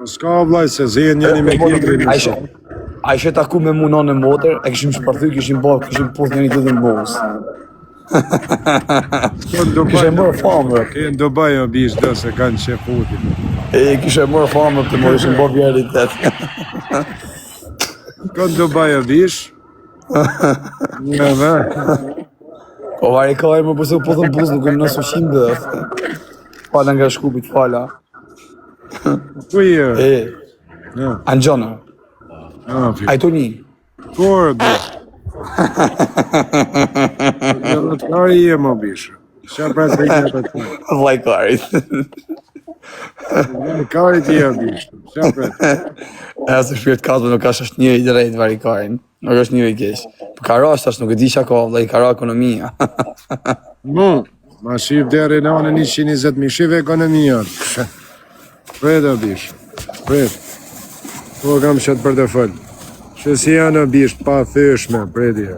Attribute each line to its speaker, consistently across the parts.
Speaker 1: S'ka vllaj se zjen njëri me tjetrin.
Speaker 2: A ishe taku me mu në motër, e kishim shpërthy, kishim puth njëri tjetrin bos. Kishe mërë famë.
Speaker 1: Ke në Dubai o bish do se kanë shefutin.
Speaker 2: Kishe mërë famë të më ishim bërë realitet.
Speaker 1: Ka në Dubai o bish. Në dhe.
Speaker 2: O vari ka e më përse u pothën bus, nuk e më nësë ushim dhe. Fala nga shkupit, fala.
Speaker 1: Ku je?
Speaker 2: Angjona. A i të një?
Speaker 1: Kur, bish? Kari je më bish. Qa pra të rejnë të të?
Speaker 2: Vlaj karit.
Speaker 1: Kari ti je bish. Qa pra të?
Speaker 2: E se shpirt kasme nuk është njëri drejt vari karin. Nuk është njëri kesh. Për kara është ashtë nuk e di qa ka, vlaj kara ekonomia.
Speaker 1: Ma shif deri në anën 120.000, shif ekonomia. Pret o bish. Pret. Po kam qëtë për të fëllë. Që si janë o bish pa thyshme, pretja.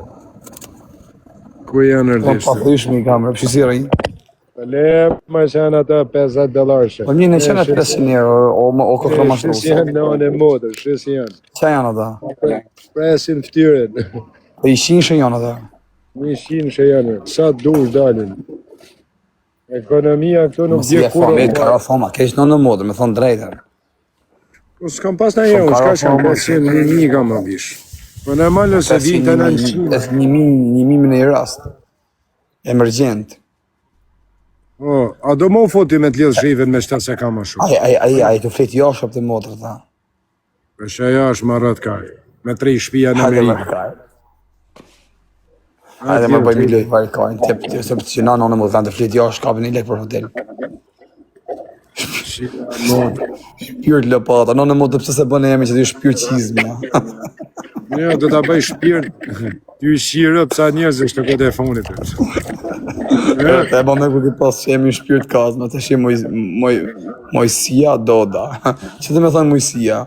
Speaker 1: Ku janë rëdishtë?
Speaker 2: Pa thyshme i kam, rëpshisi rëj.
Speaker 1: Le, ma qenë ata $50.
Speaker 2: Po një në qenë 500 euro, o këtë ma shtu.
Speaker 1: Shës janë në anë e modër, shës janë.
Speaker 2: Qa janë ata?
Speaker 1: Presin ftyren.
Speaker 2: Po i shinë shë janë ata?
Speaker 1: 100 që janë, sa dush dalin. Ekonomia këtu nuk dje kur...
Speaker 2: Mësi e kara thoma, kesh në modër, me thonë drejtën.
Speaker 1: Po s'kam pas në jo, s'ka shkam 500.000 kam më bish. Po normal ose vite në 100.
Speaker 2: 1.000 në i rast. Emergjent.
Speaker 1: O, a do më u foti me t'lidh zhiven me shta se kam më shumë?
Speaker 2: Ai të flet jashtë për të modrë ta.
Speaker 1: Për shë jash më rrët kaj. Me 3 shpia në Amerikë.
Speaker 2: Hajde më bëjmë i lojë vari kajnë, se për që na në më të flet jashtë, ka për një lek për hotel. Shpirt lëpata, në më të pëse se bëne jemi që të shpirt qizmi.
Speaker 1: Jo, do t'a bëj shpirt, ty shirë pësa njerëz është të këtë e fonit.
Speaker 2: E ba me këtë pas që jemi shpirt kazma, të shi mojësia doda. Që të me thonë mojësia?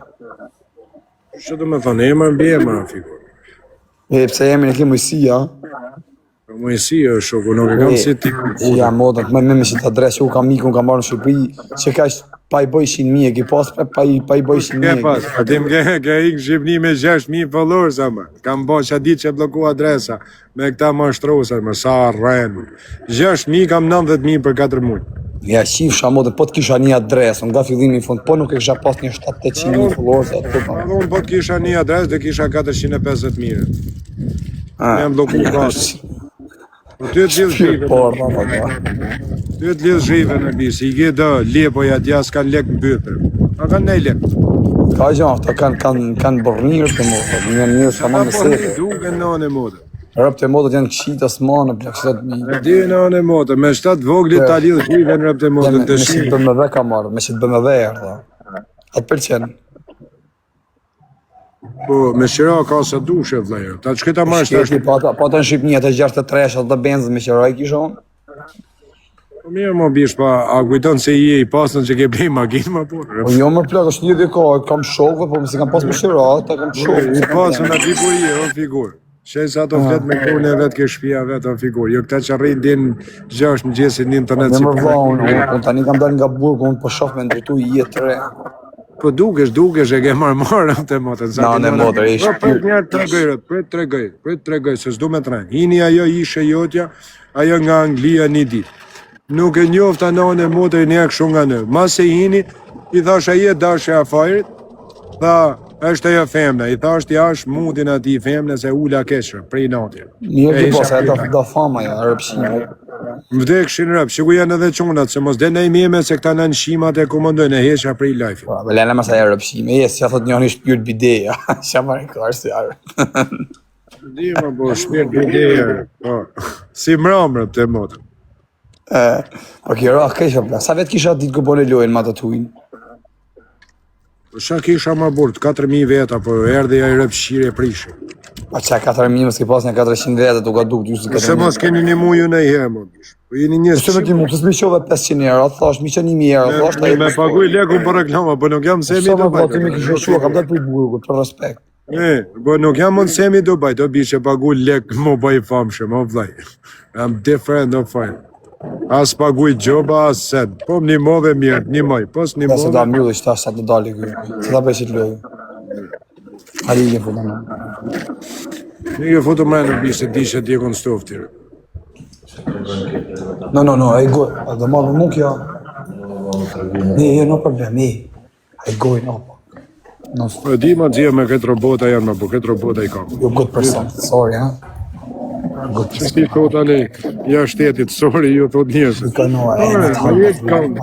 Speaker 1: Që të me thonë, emër mbi emër në figur.
Speaker 2: Pse jemi në ke mojësia?
Speaker 1: Mojësia është shoku, nuk e kam si ti.
Speaker 2: Ja, modën, me si të adres që u kam mikun, kam marrë në Shqipëri, që ka ishtë pa i bëj 100.000, ki pas pa i bëj 100.000.
Speaker 1: Ke pas, atim ke ikë Shqipni me 6.000 followers, ama. Kam bo që ditë që bloku adresa, me këta mashtrosar, më sa rrenë. 6.000 kam 90.000 për 4 muaj.
Speaker 2: Ja, qifsha modën, po të kisha një adres, nga fillimi i fund, po nuk e kisha pas një 700.000 followers, atë po.
Speaker 1: Unë po të kisha një adres, dhe kisha 450.000. Me bloku kasë. Po ty të lidhë zhive. Ty të lidhë zhive në bisë, i gje lepoja t'ja s'kan lek në bytër. A kanë nej lek.
Speaker 2: Ka gjanë, ta kanë bërnirë të modë, një s'ka ma mësete.
Speaker 1: Ta duke në anë e modë.
Speaker 2: Rëpë të modët janë këshita s'manë, plakësat mi.
Speaker 1: Di në anë e modë, me 7 voglit ta lidhë zhive në rëpë të modë të shi.
Speaker 2: Me si BMW ka marrë, me si BMW erdha. Atë përqenë.
Speaker 1: Po, me qëra ka se dushe, vlajë. Ta që këta marrë shtash...
Speaker 2: Po të në Shqipëni, atë 63 atë benzën me qëra i kishon?
Speaker 1: Po mirë më bish, pa, a kujton se i pasën që ke blej makinë më por?
Speaker 2: Po jo më plak, është një dhe ka, kam shokve, po mësi kam pas me qëra, ta kam shokve.
Speaker 1: I pasën në figuri, o figur. Shej sa ato flet me kone vetë ke shpia vetë, o figur. Jo këta që rrinë din 6 mëngjesit në internet si
Speaker 2: për... Unë tani kam dalë nga burgë, unë po shof me ndrytu i jetë të re.
Speaker 1: Po dukesh, e ke marrë të motën.
Speaker 2: Na, në motër, e shpirë.
Speaker 1: Pret njerë pret tregoj, se s'du me trenë. Hini ajo ishe jotja, ajo nga Anglia një ditë. Nuk e njofta në motër i njekë shumë nga në. Mas se hini, i thash a jetë dashe a fajrit, tha, është ajo femna, i thash t'ja është mundin ati femna se ula keshër, prej natje.
Speaker 2: Mirë të posa, e da fama ja, rëpshime.
Speaker 1: Më vdekshin rëpë, që ku janë edhe qunat, se mos dhe ne i mime se këta në shimat e komandojnë e heqa prej lajfi.
Speaker 2: Po, lene mas aja rëpshime, jesë që a thot njën i shpirt bideja, që marë kërë se arë.
Speaker 1: Di më po, shpirt bideja, po, si mramrët të motë.
Speaker 2: Po kjera, kësha pla, sa vetë kisha ditë këpone lojnë ma të tuin?
Speaker 1: Po qa kisha ma burt, 4.000 veta, po erdhe ja i rëpshire prishë.
Speaker 2: A qa 4.000 më s'ki pas një 400 vete të ka duk, ju s'ki 4.000.
Speaker 1: Se mos keni një muju në i herë, më bish. Po jeni njës
Speaker 2: që... Që më të s'miqove 500 euro, thash, mi që 1.000 euro, thash, ta
Speaker 1: me paguj leku për reklama, po nuk jam semi do bajt.
Speaker 2: Ti me kishë shua, kam dalë për i burgut, për respekt.
Speaker 1: Po nuk jam mund semi do bajt, do bish e paguj lek më bëj famshë, më vlaj. I'm different, no fine. As paguj gjoba, as sed. Po më nimove mirë, nimoj. Pos
Speaker 2: Ja se da
Speaker 1: nimove.
Speaker 2: mjulli që ta sa të dali kjo. Se ta besit lojë. Ali një futa me.
Speaker 1: Një foto më në bishë, di që ti e kon stoftir.
Speaker 2: No, ai goj. A do marrë më kjo? Ne, no problem, ai goj, no. No,
Speaker 1: Po di ma dzia me këtë robota janë, ma po këtë robota i kam.
Speaker 2: you're good person. Sorry, huh? Good
Speaker 1: Që ti thot ale, ja shtetit, sorry, ju thot njësë.
Speaker 2: person. No, ai
Speaker 1: A je gang,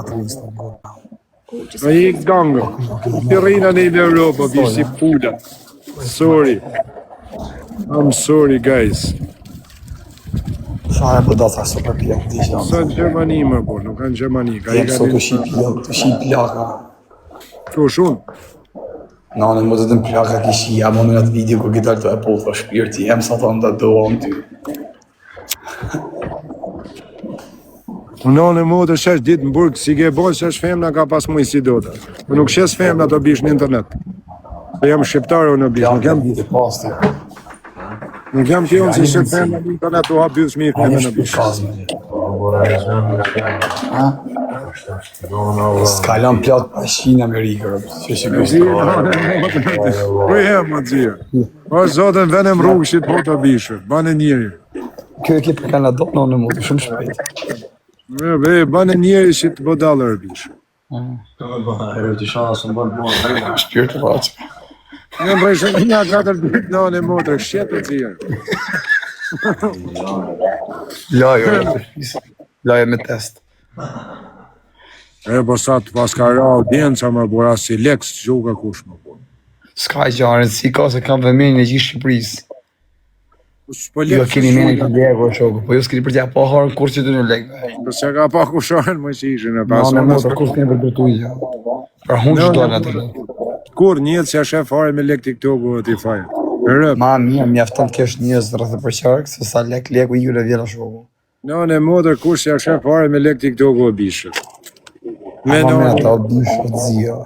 Speaker 1: a je gang. Ti rina në Europë, vi si pula. Sorry. I'm sorry, guys.
Speaker 2: Sa e bëda sa super pjek, di që
Speaker 1: Sa në Gjermani më po, nuk kanë Gjermani. Ka i
Speaker 2: jem sot
Speaker 1: kanë
Speaker 2: të shqip plaka.
Speaker 1: të shumë.
Speaker 2: No, në më të të më plaka kishi, jam në atë video ku këtë të e po të shpirti, jem sa të nda doam ty.
Speaker 1: Unë në mu të shesh ditë në burg, si ke bojë shesh femna ka pas mujë si do të. Po nuk shes femna të bish në internet. Po jam shqiptar unë bish, nuk jam
Speaker 2: video pas të.
Speaker 1: nuk jam që unë si shes femna në internet u hap bjus mi
Speaker 2: A një
Speaker 1: femna në
Speaker 2: shpirë
Speaker 1: bish.
Speaker 2: kazme. S'kalon plot pa Shqinë Amerikë, që shqipë.
Speaker 1: Ku jem më dzia? O zotën venem rrugëshit po të bishë, banë njëri.
Speaker 2: Kjo e ke për Kanada, no, në mutë, shumë shpejt.
Speaker 1: Banë njëri që të bodalër bishë.
Speaker 2: Shpirë të vaqë.
Speaker 1: Në mbrejshë një 4 ditë në në motër, shqetë të dzia.
Speaker 2: Lajo me test.
Speaker 1: Po sa të paska ra audienca më bura si leks gjuka kush më bura.
Speaker 2: S'ka gjarën, si ka se kam vëmenin e gjithë Shqipërisë.
Speaker 1: Po
Speaker 2: Jo
Speaker 1: leks
Speaker 2: keni menin të lego, shokë, po jo s'keni për t'ja pa harën kur që të në legë.
Speaker 1: Po se ka pa kusharën më që ishin e
Speaker 2: No,
Speaker 1: pas.
Speaker 2: në motë, kur s'keni për dërtu i gjë. Pra hun që dojnë atë legë.
Speaker 1: Kur njëtë se shef fare me lek TikTok-u ati fajë. Rëp.
Speaker 2: Ma mirë, mjafton të kesh njës rrëth për qarkë, se sa leku i jure vjela shokë.
Speaker 1: Në modër kush se shef fare me lek TikTok-u o bishë. Me
Speaker 2: Ma me
Speaker 1: në,
Speaker 2: ata o bishë o dzio.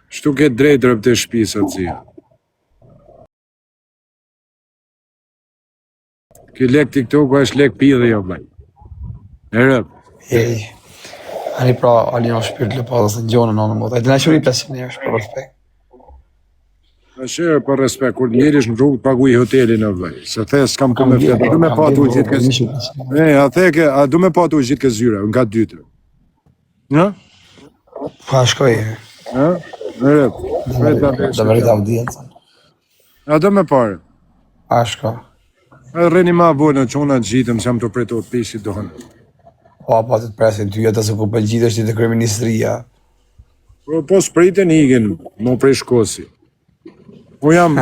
Speaker 1: shtu ke drejt rëp të shpisë atë zia. Ki lek TikTok-u është lek pidhe jo blaj. E rëp.
Speaker 2: Ej, ani pra, alina shpirt le pasë se gjonë në motë. E të në qëri plesin e është për respekt.
Speaker 1: A shërë për respekt, kur njerish në rrugë paguj hotelin e vlaj. Se the s'kam ku me fletë, du me pa tu gjithë këzë. A du me pa tu gjithë këzë zyre, nga dytë. Në?
Speaker 2: Pa shkoj,
Speaker 1: Ha? Në rëp.
Speaker 2: dhe më rrita vdjetë.
Speaker 1: A do me pare.
Speaker 2: Pa shkoj.
Speaker 1: Rreni ma bërë në qona të gjitëm, se më të preto të pishit dohën.
Speaker 2: Pa të të presin ty, ata se ku për gjithë është të kryeministria.
Speaker 1: Po s'pritin igen, mo prej shkosi. Po jam,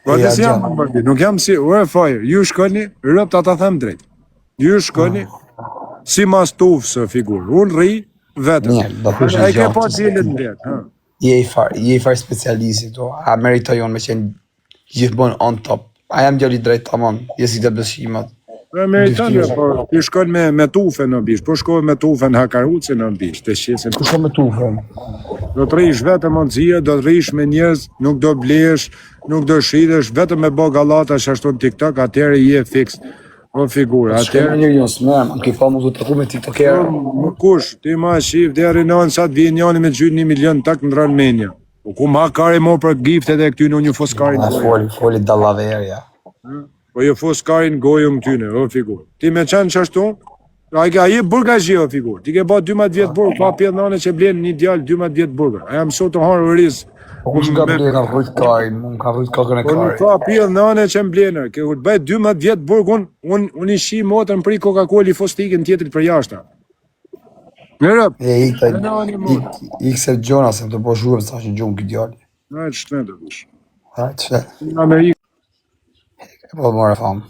Speaker 1: po të si jam, nuk jam si, ue fajr, ju shkoni, rëpt ata them drejt. Ju shkoni, si mas tufë së figur, unë rri, vetëm.
Speaker 2: Mirë, do thush
Speaker 1: A
Speaker 2: një
Speaker 1: i ke
Speaker 2: gjatë.
Speaker 1: po cilët në drejt, ha.
Speaker 2: Je i farë specialisti, to. A meritojon me qenë gjithmonë on top. A jam djali drejt tamam, jesi të beshimat.
Speaker 1: Po meriton, po ti shkon me tufe në bish, po shkoj me tufe në Hakaruci në bish, të shqesin.
Speaker 2: Ku shumë me tufën?
Speaker 1: Do të rish vetëm onëzia, do të rish me njerëz, nuk do blesh, nuk do shitesh, vetëm me bo gallata që ashtu në TikTok, atëherë je fix. O figurë,
Speaker 2: Atëherë
Speaker 1: atëherë
Speaker 2: njëri jo s'merë, më ke fa mu të tërku me tiktokerë.
Speaker 1: më kush, ti ma shif, deri në sa të vjen njani me të gjynë 1 milion tak në rënë menja. Po ku ma kari mo për giftet e këty në një foskarin
Speaker 2: A
Speaker 1: gojë.
Speaker 2: foli dallaverja.
Speaker 1: Po jo foskarin gojë më tyne, o figurë. Ti me qenë që ashtu, a je burgazhi o figurë. Ti ke ba 12 vjetë burgë, pa pjellë nane që blenë një djallë 12 vjetë burgë. A jam sot të harë rizë.
Speaker 2: Po ku që ka bërë ka rrujt karin, më ka rrujt kakën e
Speaker 1: Po nuk
Speaker 2: karin.
Speaker 1: ka pjellë nane që më blenë. Ke kur të bëjt 12 vjetë burgë, unë i shi motën pri Coca-Cola i fostikën tjetërit për jashta. Në rëp.
Speaker 2: E ik se gjona se më të po shuhem sa që gjumë këtë djali.
Speaker 1: Në e të shtënë të vish.
Speaker 2: Ha, që?
Speaker 1: Në Amerikë.
Speaker 2: Po më famë.